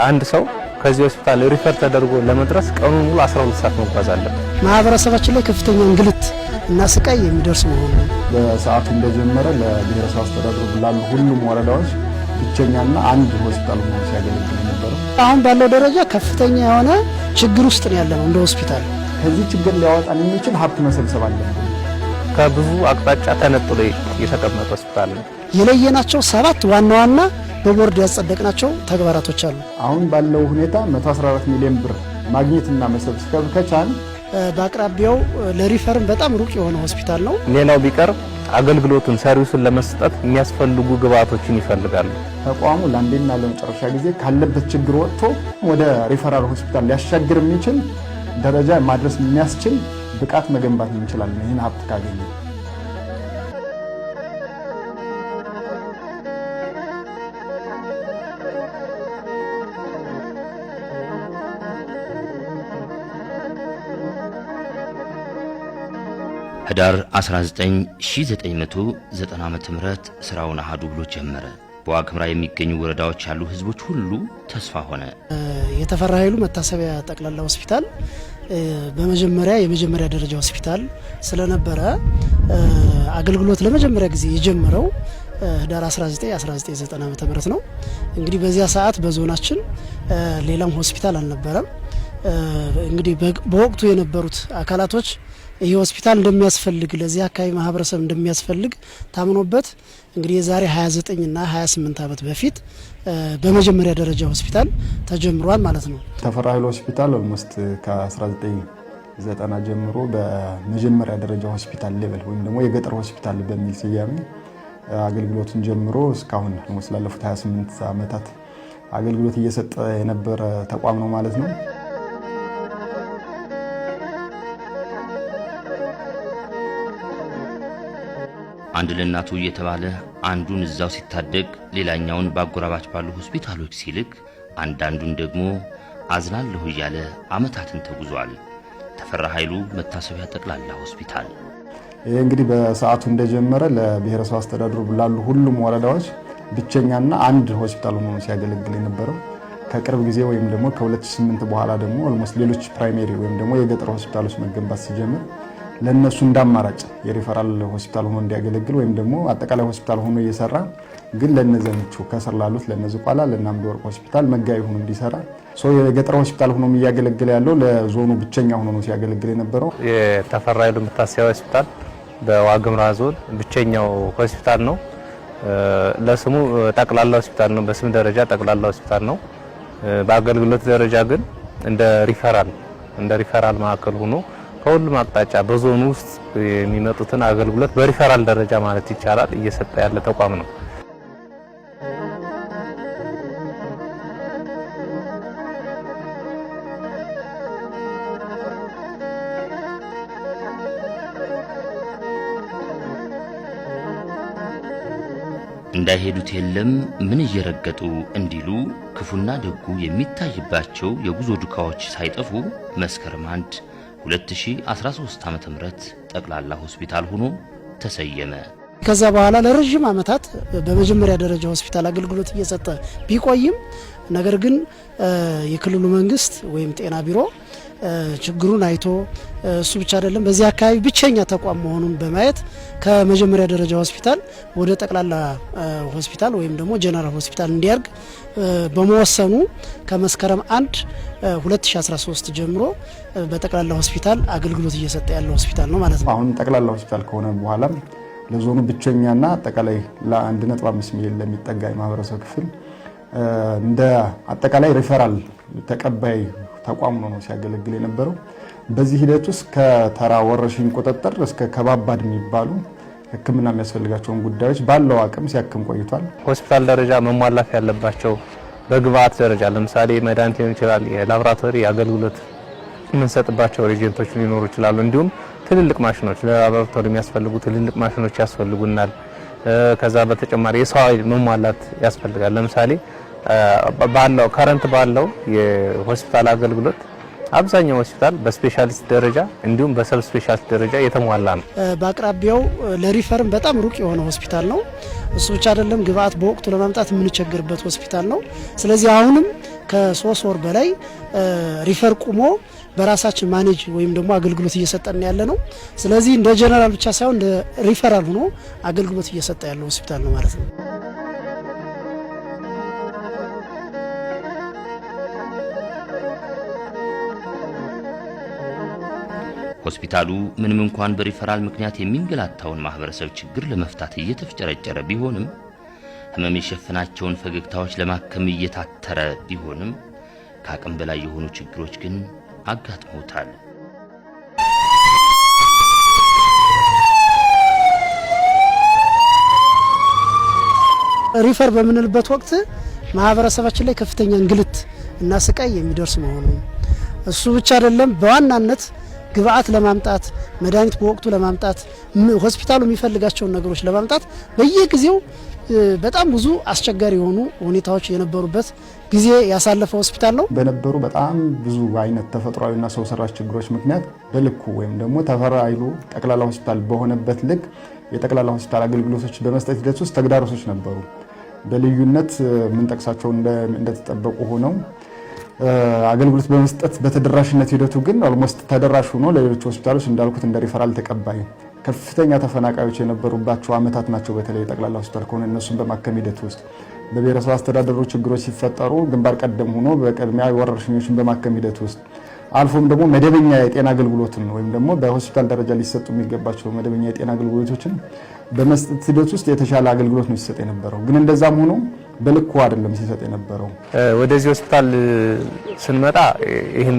አንድ ሰው ከዚህ ሆስፒታል ሪፈር ተደርጎ ለመድረስ ቀኑን ሙሉ 12 ሰዓት መጓዝ አለበት። ማህበረሰባችን ላይ ከፍተኛ እንግልት እና ስቃይ የሚደርስ መሆኑ በሰዓቱ እንደጀመረ ለብሔረሰብ አስተዳደሩ ላሉ ሁሉም ወረዳዎች ብቸኛና አንድ ሆስፒታል ሆኖ ሲያገለግል ነበር። አሁን ባለው ደረጃ ከፍተኛ የሆነ ችግር ውስጥ ነው ያለነው። እንደ ሆስፒታል ከዚህ ችግር ሊያወጣን የሚችል ሀብት መሰብሰብ አለብን። ከብዙ አቅጣጫ ተነጥሎ የተቀመጠ ሆስፒታል ነው። የለየናቸው 7 ዋና ዋና በቦርድ ያጸደቅናቸው ተግባራቶች አሉ። አሁን ባለው ሁኔታ 114 ሚሊዮን ብር ማግኘትና መሰብሰብ ከቻል በአቅራቢያው ለሪፈርም በጣም ሩቅ የሆነ ሆስፒታል ነው። ሌላው ቢቀር አገልግሎቱን ሰርቪሱን ለመስጠት የሚያስፈልጉ ግብአቶችን ይፈልጋሉ። ተቋሙ ለአንዴና ለመጨረሻ ጊዜ ካለበት ችግር ወጥቶ ወደ ሪፈራል ሆስፒታል ሊያሻግር የሚችል ደረጃ ማድረስ የሚያስችል ብቃት መገንባት እንችላለን ይህን ሀብት ካገኘ። ህዳር 1990 ዓመተ ምህረት ስራውን አሃዱ ብሎ ጀመረ። በዋግምራ የሚገኙ ወረዳዎች ያሉ ህዝቦች ሁሉ ተስፋ ሆነ። የተፈራ ኃይሉ መታሰቢያ ጠቅላላ ሆስፒታል የመጀመሪያ ደረጃ ሆስፒታል ስለነበረ አገልግሎት ለመጀመሪያ ጊዜ የጀመረው ህዳር 1990 ዓመተ ምህረት ነው። እንግዲህ በዚያ ሰዓት በዞናችን ሌላም ሆስፒታል አልነበረም። እንግዲህ በወቅቱ የነበሩት አካላቶች ይህ ሆስፒታል እንደሚያስፈልግ ለዚህ አካባቢ ማህበረሰብ እንደሚያስፈልግ ታምኖበት እንግዲህ የዛሬ 29 እና 28 ዓመት በፊት በመጀመሪያ ደረጃ ሆስፒታል ተጀምሯል ማለት ነው። ተፈራ ኃይሉ ሆስፒታል ኦልሞስት ከ1990 ጀምሮ በመጀመሪያ ደረጃ ሆስፒታል ሌቨል ወይም ደግሞ የገጠር ሆስፒታል በሚል ስያሜ አገልግሎቱን ጀምሮ እስካሁን ላለፉት 28 ዓመታት አገልግሎት እየሰጠ የነበረ ተቋም ነው ማለት ነው። አንድ ለናቱ እየተባለ አንዱን እዛው ሲታደግ ሌላኛውን ባጎራባች ባሉ ሆስፒታሎች ሲልክ አንዳንዱን ደግሞ አዝናለሁ እያለ አመታትን ተጉዟል። ተፈራ ኃይሉ መታሰቢያ ጠቅላላ ሆስፒታል ይሄ እንግዲህ በሰዓቱ እንደጀመረ ለብሔረሰብ አስተዳደሩ ላሉ ሁሉም ወረዳዎች ብቸኛና አንድ ሆስፒታል ሆኖ ሲያገለግል የነበረው ከቅርብ ጊዜ ወይም ደግሞ ከ2008 በኋላ ደግሞ ኦልሞስት ሌሎች ፕራይሜሪ ወይም ደግሞ የገጠር ሆስፒታሎች መገንባት ሲጀምር ለነሱ እንዳማራጭ የሪፈራል ሆስፒታል ሆኖ እንዲያገለግል ወይም ደግሞ አጠቃላይ ሆስፒታል ሆኖ እየሰራ ግን ለነዘምቹ ከስር ላሉት ለነዝቋላ ለናምዶ ወርቅ ሆስፒታል መጋቢ ሆኖ እንዲሰራ የገጠር ሆስፒታል ሆኖ የሚያገለግል ያለው ለዞኑ ብቸኛ ሆኖ ነው ሲያገለግል የነበረው። የተፈራ ኃይሉ መታሰቢያ ሆስፒታል በዋግምራ ዞን ብቸኛው ሆስፒታል ነው። ለስሙ ጠቅላላ ሆስፒታል ነው። በስም ደረጃ ጠቅላላ ሆስፒታል ነው። በአገልግሎት ደረጃ ግን እንደ ሪፈራል ማዕከል ሆኖ ከሁሉም አቅጣጫ በዞኑ ውስጥ የሚመጡትን አገልግሎት በሪፈራል ደረጃ ማለት ይቻላል እየሰጠ ያለ ተቋም ነው። እንዳይሄዱት የለም ምን እየረገጡ እንዲሉ ክፉና ደጉ የሚታይባቸው የጉዞ ዱካዎች ሳይጠፉ መስከረም 1 2013 ዓመተ ምህረት ጠቅላላ ሆስፒታል ሆኖ ተሰየመ። ከዛ በኋላ ለረጅም ዓመታት በመጀመሪያ ደረጃ ሆስፒታል አገልግሎት እየሰጠ ቢቆይም ነገር ግን የክልሉ መንግስት ወይም ጤና ቢሮ ችግሩን አይቶ እሱ ብቻ አይደለም በዚህ አካባቢ ብቸኛ ተቋም መሆኑን በማየት ከመጀመሪያ ደረጃ ሆስፒታል ወደ ጠቅላላ ሆስፒታል ወይም ደግሞ ጀነራል ሆስፒታል እንዲያርግ በመወሰኑ ከመስከረም 1 2013 ጀምሮ በጠቅላላ ሆስፒታል አገልግሎት እየሰጠ ያለው ሆስፒታል ነው ማለት ነው። አሁን ጠቅላላ ሆስፒታል ከሆነ በኋላ ለዞኑ ብቸኛና አጠቃላይ ለ1.5 ሚሊዮን ለሚጠጋ የማህበረሰብ ክፍል እንደ አጠቃላይ ሪፈራል ተቀባይ ተቋም ነው ሲያገለግል የነበረው። በዚህ ሂደት ውስጥ ከተራ ወረሽኝ ቁጥጥር እስከ ከባባድ የሚባሉ ሕክምና የሚያስፈልጋቸውን ጉዳዮች ባለው አቅም ሲያክም ቆይቷል። ሆስፒታል ደረጃ መሟላት ያለባቸው በግብአት ደረጃ ለምሳሌ መድኃኒት ሊሆን ይችላል፣ የላቦራቶሪ አገልግሎት የምንሰጥባቸው ሬጀንቶች ሊኖሩ ይችላሉ። እንዲሁም ትልልቅ ማሽኖች ለላቦራቶሪ የሚያስፈልጉ ትልልቅ ማሽኖች ያስፈልጉናል። ከዛ በተጨማሪ የሰው ኃይል መሟላት ያስፈልጋል። ለምሳሌ ባለው ከረንት ባለው የሆስፒታል አገልግሎት አብዛኛው ሆስፒታል በስፔሻሊስት ደረጃ እንዲሁም በሰብ ስፔሻሊስት ደረጃ የተሟላ ነው። በአቅራቢያው ለሪፈርም በጣም ሩቅ የሆነ ሆስፒታል ነው። እሱ ብቻ አይደለም ግብአት በወቅቱ ለማምጣት የምንቸገርበት ሆስፒታል ነው። ስለዚህ አሁንም ከ3 ወር በላይ ሪፈር ቁሞ በራሳችን ማኔጅ ወይም ደግሞ አገልግሎት እየሰጠን ያለ ነው። ስለዚህ እንደ ጀነራል ብቻ ሳይሆን እንደ ሪፈራል ሆኖ አገልግሎት እየሰጠ ያለው ሆስፒታል ነው ማለት ነው። ሆስፒታሉ ምንም እንኳን በሪፈራል ምክንያት የሚንገላታውን ማህበረሰብ ችግር ለመፍታት እየተፍጨረጨረ ቢሆንም ህመም የሸፈናቸውን ፈገግታዎች ለማከም እየታተረ ቢሆንም ከአቅም በላይ የሆኑ ችግሮች ግን አጋጥመውታል። ሪፈር በምንልበት ወቅት ማህበረሰባችን ላይ ከፍተኛ እንግልት እና ስቃይ የሚደርስ መሆኑ እሱ ብቻ አይደለም፣ በዋናነት ግብአት ለማምጣት መድኃኒት በወቅቱ ለማምጣት ሆስፒታሉ የሚፈልጋቸውን ነገሮች ለማምጣት በየጊዜው በጣም ብዙ አስቸጋሪ የሆኑ ሁኔታዎች የነበሩበት ጊዜ ያሳለፈ ሆስፒታል ነው። በነበሩ በጣም ብዙ አይነት ተፈጥሯዊና ሰው ሰራሽ ችግሮች ምክንያት በልኩ ወይም ደግሞ ተፈራይሉ ጠቅላላ ሆስፒታል በሆነበት ልክ የጠቅላላ ሆስፒታል አገልግሎቶች በመስጠት ሂደት ውስጥ ተግዳሮቶች ነበሩ። በልዩነት ምን ጠቅሳቸው እንደተጠበቁ ሆነው አገልግሎት በመስጠት በተደራሽነት ሂደቱ ግን ኦልሞስት ተደራሽ ሆኖ ለሌሎች ሆስፒታሎች እንዳልኩት እንደ ሪፈራል ተቀባይ ከፍተኛ ተፈናቃዮች የነበሩባቸው አመታት ናቸው። በተለይ ጠቅላላ ሆስፒታል ከሆነ እነሱን በማከም ሂደት ውስጥ በብሔረሰብ አስተዳደሩ ችግሮች ሲፈጠሩ ግንባር ቀደም ሆኖ በቅድሚያ ወረርሽኞችን በማከም ሂደት ውስጥ አልፎም ደግሞ መደበኛ የጤና አገልግሎትን ወይም ደግሞ በሆስፒታል ደረጃ ሊሰጡ የሚገባቸው መደበኛ የጤና አገልግሎቶችን በመስጠት ሂደት ውስጥ የተሻለ አገልግሎት ነው ሲሰጥ የነበረው። ግን እንደዛም ሆኖ በልኩ አይደለም ሲሰጥ የነበረው። ወደዚህ ሆስፒታል ስንመጣ ይሄን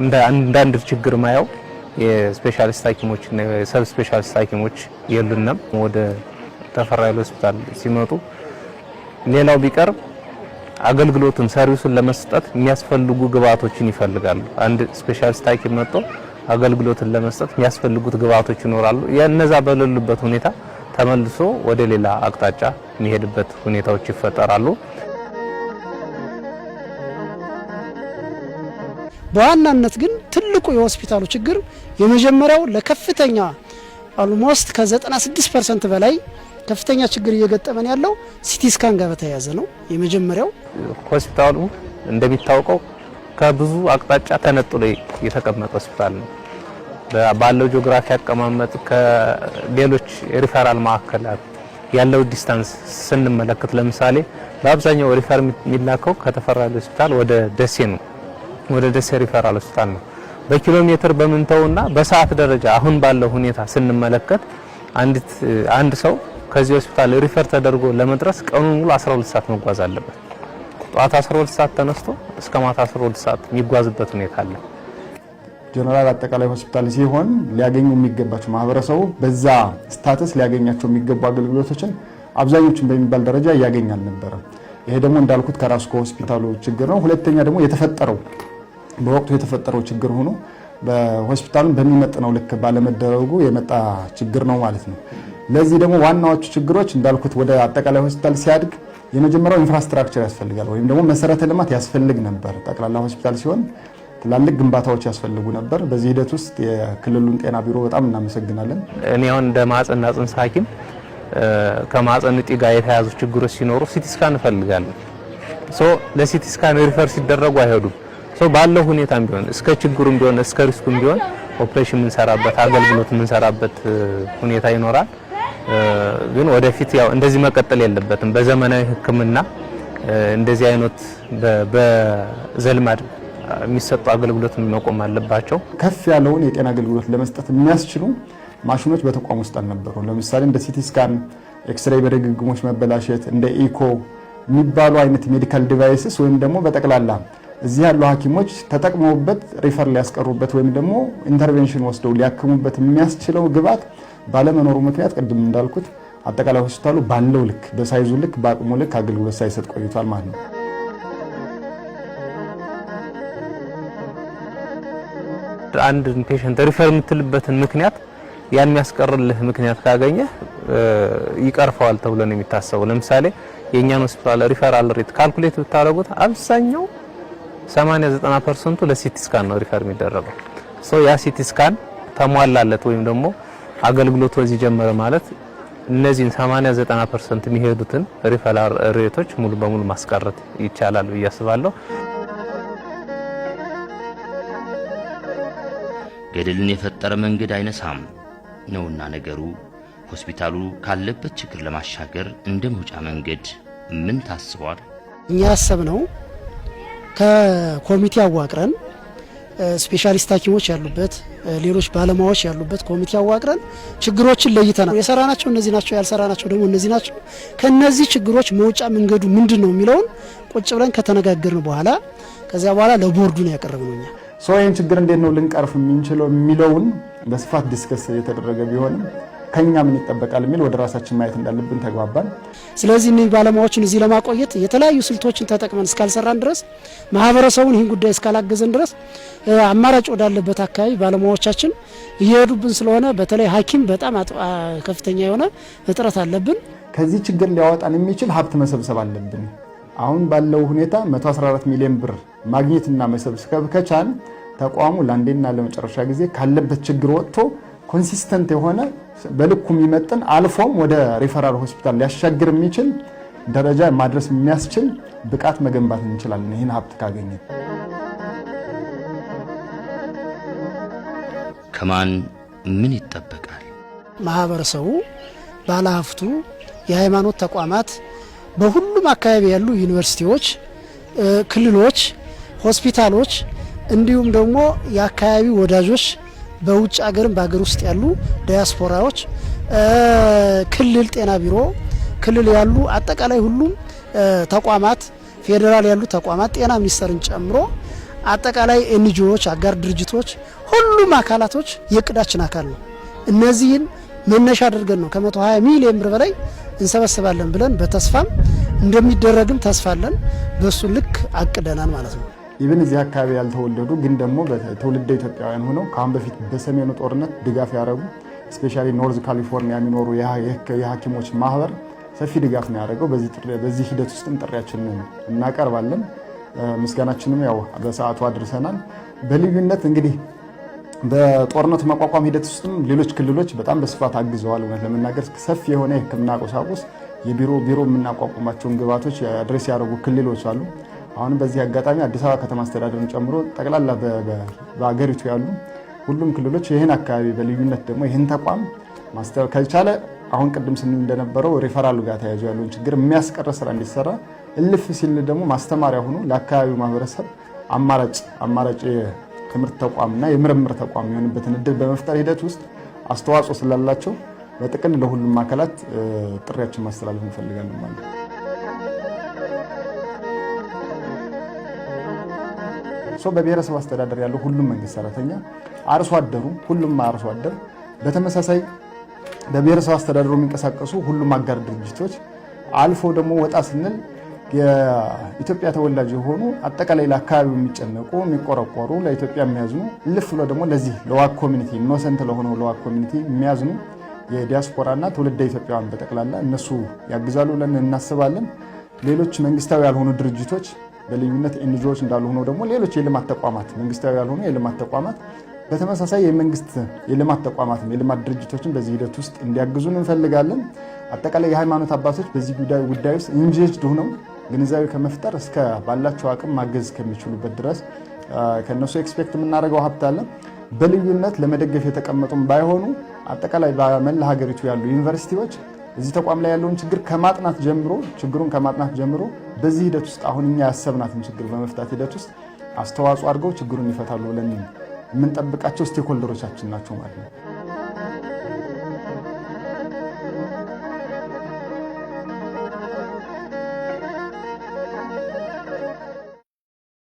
እንደ አንዳንድ ችግር ማየው የስፔሻሊስት ሐኪሞች እና የሰብ ስፔሻሊስት ሐኪሞች የሉንም። ወደ ተፈራይሉ ሆስፒታል ሲመጡ ሌላው ቢቀር አገልግሎቱን ሰርቪሱን ለመስጠት የሚያስፈልጉ ግብአቶችን ይፈልጋሉ። አንድ ስፔሻሊስት ሐኪም መጥቶ አገልግሎቱን ለመስጠት የሚያስፈልጉት ግብአቶች ይኖራሉ። የነዛ በሌሉበት ሁኔታ ተመልሶ ወደ ሌላ አቅጣጫ የሚሄድበት ሁኔታዎች ይፈጠራሉ። በዋናነት ግን ትልቁ የሆስፒታሉ ችግር የመጀመሪያው ለከፍተኛ ኦልሞስት ከ96% በላይ ከፍተኛ ችግር እየገጠመን ያለው ሲቲ ስካን ጋር በተያያዘ ነው። የመጀመሪያው ሆስፒታሉ እንደሚታወቀው ከብዙ አቅጣጫ ተነጥሎ የተቀመጠ ሆስፒታል ነው። ባለው ጂኦግራፊ አቀማመጥ ከሌሎች ሪፈራል ማዕከላት ያለው ዲስታንስ ስንመለከት ለምሳሌ በአብዛኛው ሪፈር የሚላከው ከተፈራይሉ ሆስፒታል ወደ ደሴ ነው። ወደ ደሴ ሪፈራል ሆስፒታል ነው። በኪሎ ሜትር በመንተውና በሰዓት ደረጃ አሁን ባለው ሁኔታ ስንመለከት አንድ ሰው ከዚህ ሆስፒታል ሪፈር ተደርጎ ለመድረስ ቀኑን ሙሉ 12 ሰዓት መጓዝ አለበት። ጧት 12 ሰዓት ተነስቶ እስከ ማታ 12 ሰዓት የሚጓዝበት ሁኔታ አለ። ጀነራል አጠቃላይ ሆስፒታል ሲሆን ሊያገኙ የሚገባቸው ማህበረሰቡ በዛ ስታተስ ሊያገኛቸው የሚገቡ አገልግሎቶችን አብዛኞቹን በሚባል ደረጃ ያገኛል ነበር። ይሄ ደግሞ እንዳልኩት ከራሱ ከሆስፒታሉ ችግር ነው። ሁለተኛ ደግሞ በወቅቱ የተፈጠረው ችግር ሆኖ በሆስፒታሉን በሚመጥነው ልክ ባለመደረጉ የመጣ ችግር ነው ማለት ነው። ለዚህ ደግሞ ዋናዎቹ ችግሮች እንዳልኩት ወደ አጠቃላይ ሆስፒታል ሲያድግ የመጀመሪያው ኢንፍራስትራክቸር ያስፈልጋል ወይም ደግሞ መሰረተ ልማት ያስፈልግ ነበር። ጠቅላላ ሆስፒታል ሲሆን ትላልቅ ግንባታዎች ያስፈልጉ ነበር። በዚህ ሂደት ውስጥ የክልሉን ጤና ቢሮ በጣም እናመሰግናለን። እኔ አሁን እንደ ማህፀንና ጽንስ ሐኪም ከማህፀን እጢ ጋር የተያዙ ችግሮች ሲኖሩ ሲቲ ስካን እፈልጋለሁ። ለሲቲ ስካን ሪፈር ሲደረጉ አይሄዱም። ባለው ሁኔታም ቢሆን እስከ ችግሩም ቢሆን እስከ ሪስኩም ቢሆን ኦፕሬሽን የምንሰራበት አገልግሎት የምንሰራበት ሁኔታ ይኖራል። ግን ወደፊት ያው እንደዚህ መቀጠል የለበትም። በዘመናዊ ሕክምና እንደዚህ አይነት በዘልማድ የሚሰጡ አገልግሎት መቆም አለባቸው። ከፍ ያለውን የጤና አገልግሎት ለመስጠት የሚያስችሉ ማሽኖች በተቋም ውስጥ አልነበሩ። ለምሳሌ እንደ ሲቲ ስካን፣ ኤክስሬይ በድግግሞች መበላሸት፣ እንደ ኢኮ የሚባሉ አይነት ሜዲካል ዲቫይስስ ወይም ደግሞ በጠቅላላ እዚህ ያሉ ሐኪሞች ተጠቅመውበት ሪፈር ሊያስቀሩበት ወይም ደግሞ ኢንተርቬንሽን ወስደው ሊያክሙበት የሚያስችለው ግብዓት ባለመኖሩ ምክንያት ቅድም እንዳልኩት አጠቃላይ ሆስፒታሉ ባለው ልክ በሳይዙ ልክ በአቅሙ ልክ አገልግሎት ሳይሰጥ ቆይቷል ማለት ነው። አንድ ፔሸንት ሪፈር የምትልበትን ምክንያት ያን የሚያስቀርልህ ምክንያት ካገኘ ይቀርፈዋል ተብሎ ነው የሚታሰበው። ለምሳሌ የኛን ሆስፒታል ሪፈራል ሬት ካልኩሌት ብታደርጉት አብዛኛው 80-90% ለሲቲ ስካን ነው ሪፈር የሚደረገው። ያ ሲቲ ስካን ተሟላለት ወይም ደግሞ አገልግሎቱ እዚህ ጀመረ ማለት እነዚህን 80-90% የሚሄዱትን ሪፈራል ሬቶች ሙሉ በሙሉ ማስቀረት ይቻላል ብዬ አስባለሁ። ገደልን የፈጠረ መንገድ አይነሳም ነውና ነገሩ። ሆስፒታሉ ካለበት ችግር ለማሻገር እንደ መውጫ መንገድ ምን ታስቧል? እኛ ያሰብነው ከኮሚቴ አዋቅረን ስፔሻሊስት ሐኪሞች ያሉበት ሌሎች ባለሙያዎች ያሉበት ኮሚቴ አዋቅረን ችግሮችን ለይተናል። የሰራናቸው እነዚህ ናቸው፣ ያልሰራናቸው ደግሞ እነዚህ ናቸው። ከነዚህ ችግሮች መውጫ መንገዱ ምንድነው የሚለውን ቁጭ ብለን ከተነጋገርን በኋላ ከዚያ በኋላ ለቦርዱ ነው ያቀረብነው። እኛ ይህን ችግር እንዴት ነው ልንቀርፍ የምንችለው የሚለውን በስፋት ዲስከስ የተደረገ ቢሆንም ከኛ ምን ይጠበቃል የሚል ወደ ራሳችን ማየት እንዳለብን ተግባባን። ስለዚህ እነዚህ ባለሙያዎችን እዚህ ለማቆየት የተለያዩ ስልቶችን ተጠቅመን እስካልሰራን ድረስ ማህበረሰቡን ይህን ጉዳይ እስካላገዘን ድረስ አማራጭ ወዳለበት አካባቢ ባለሙያዎቻችን እየሄዱብን ስለሆነ በተለይ ሐኪም በጣም ከፍተኛ የሆነ እጥረት አለብን። ከዚህ ችግር ሊያወጣን የሚችል ሀብት መሰብሰብ አለብን። አሁን ባለው ሁኔታ 114 ሚሊዮን ብር ማግኘትና መሰብሰብ ከቻል ተቋሙ ለአንዴና ለመጨረሻ ጊዜ ካለበት ችግር ወጥቶ ኮንሲስተንት የሆነ በልኩ የሚመጥን አልፎም ወደ ሪፈራል ሆስፒታል ሊያሻግር የሚችል ደረጃ ማድረስ የሚያስችል ብቃት መገንባት እንችላለን። ይህን ሀብት ካገኘ ከማን ምን ይጠበቃል? ማህበረሰቡ፣ ባለሀብቱ፣ የሃይማኖት ተቋማት፣ በሁሉም አካባቢ ያሉ ዩኒቨርሲቲዎች፣ ክልሎች፣ ሆስፒታሎች እንዲሁም ደግሞ የአካባቢ ወዳጆች በውጭ ሀገርም በሀገር ውስጥ ያሉ ዲያስፖራዎች፣ ክልል ጤና ቢሮ፣ ክልል ያሉ አጠቃላይ ሁሉም ተቋማት፣ ፌዴራል ያሉ ተቋማት ጤና ሚኒስቴርን ጨምሮ አጠቃላይ ኤንጂኦዎች፣ አጋር ድርጅቶች፣ ሁሉም አካላቶች የእቅዳችን አካል ነው። እነዚህን መነሻ አድርገን ነው ከ120 ሚሊዮን ብር በላይ እንሰበስባለን ብለን በተስፋም እንደሚደረግም ተስፋለን። በሱ ልክ አቅደናል ማለት ነው። ኢቭን እዚህ አካባቢ ያልተወለዱ ግን ደግሞ በትውልደ ኢትዮጵያውያን ሆነው ካሁን በፊት በሰሜኑ ጦርነት ድጋፍ ያደረጉ ስፔሻሊ ኖርዝ ካሊፎርኒያ የሚኖሩ የሐኪሞች ማህበር ሰፊ ድጋፍ ነው ያደረገው። በዚህ ሂደት ውስጥም ጥሪያችንን እናቀርባለን። ምስጋናችንም ያው በሰዓቱ አድርሰናል። በልዩነት እንግዲህ በጦርነቱ መቋቋም ሂደት ውስጥም ሌሎች ክልሎች በጣም በስፋት አግዘዋል። እውነት ለመናገር ሰፊ የሆነ የሕክምና ቁሳቁስ ቢሮ የምናቋቁማቸውን ግብዓቶች አድሬስ ያደረጉ ክልሎች አሉ። አሁን በዚህ አጋጣሚ አዲስ አበባ ከተማ አስተዳደርን ጨምሮ ጠቅላላ በአገሪቱ ያሉ ሁሉም ክልሎች ይህን አካባቢ በልዩነት ደግሞ ይህን ተቋም ማስተዋወቅ ከቻለ አሁን ቅድም ስንል እንደነበረው ሪፈራሉ ጋር ተያይዞ ያለውን ችግር የሚያስቀር ስራ እንዲሰራ እልፍ ሲል ደግሞ ማስተማሪያ ሆኖ ለአካባቢው ማህበረሰብ አማራጭ የትምህርት ተቋምና የምርምር ተቋም የሚሆንበትን እድል በመፍጠር ሂደት ውስጥ አስተዋጽኦ ስላላቸው በጥቅል ለሁሉም አካላት ጥሪያችን ማስተላለፍ እንፈልጋለን ማለት ነው። በብሔረሰብ አስተዳደር ያለው ሁሉም መንግስት ሰራተኛ፣ አርሶ አደሩ፣ ሁሉም አርሶ አደር፣ በተመሳሳይ በብሔረሰብ አስተዳደሩ የሚንቀሳቀሱ ሁሉም አጋር ድርጅቶች አልፎ ደግሞ ወጣ ስንል የኢትዮጵያ ተወላጅ የሆኑ አጠቃላይ ለአካባቢው የሚጨነቁ የሚቆረቆሩ ለኢትዮጵያ የሚያዝኑ ልፍ ብሎ ደግሞ ለዚህ ለዋግ ኮሚኒቲ ኢኖሰንት ለሆነው ለዋግ ኮሚኒቲ የሚያዝኑ የዲያስፖራና ትውልደ ኢትዮጵያውያን በጠቅላላ እነሱ ያግዛሉ ብለን እናስባለን። ሌሎች መንግስታዊ ያልሆኑ ድርጅቶች በልዩነት ኤንጂኦዎች እንዳሉ ሆነው ደግሞ ሌሎች የልማት ተቋማት መንግስታዊ ያልሆኑ የልማት ተቋማት በተመሳሳይ የመንግስት የልማት ተቋማትም የልማት ድርጅቶችን በዚህ ሂደት ውስጥ እንዲያግዙን እንፈልጋለን። አጠቃላይ የሃይማኖት አባቶች በዚህ ጉዳይ ውስጥ ኢንጌጅድ ሆነው ግንዛቤ ከመፍጠር እስከ ባላቸው አቅም ማገዝ ከሚችሉበት ድረስ ከነሱ ኤክስፔክት የምናደርገው ሀብት አለ። በልዩነት ለመደገፍ የተቀመጡም ባይሆኑ አጠቃላይ በመላ ሀገሪቱ ያሉ ዩኒቨርሲቲዎች እዚህ ተቋም ላይ ያለውን ችግሩን ከማጥናት ጀምሮ በዚህ ሂደት ውስጥ አሁን እኛ ያሰብናትን ችግር በመፍታት ሂደት ውስጥ አስተዋጽኦ አድርገው ችግሩን ይፈታሉ ብለን የምንጠብቃቸው ስቴክሆልደሮቻችን ናቸው ማለት ነው።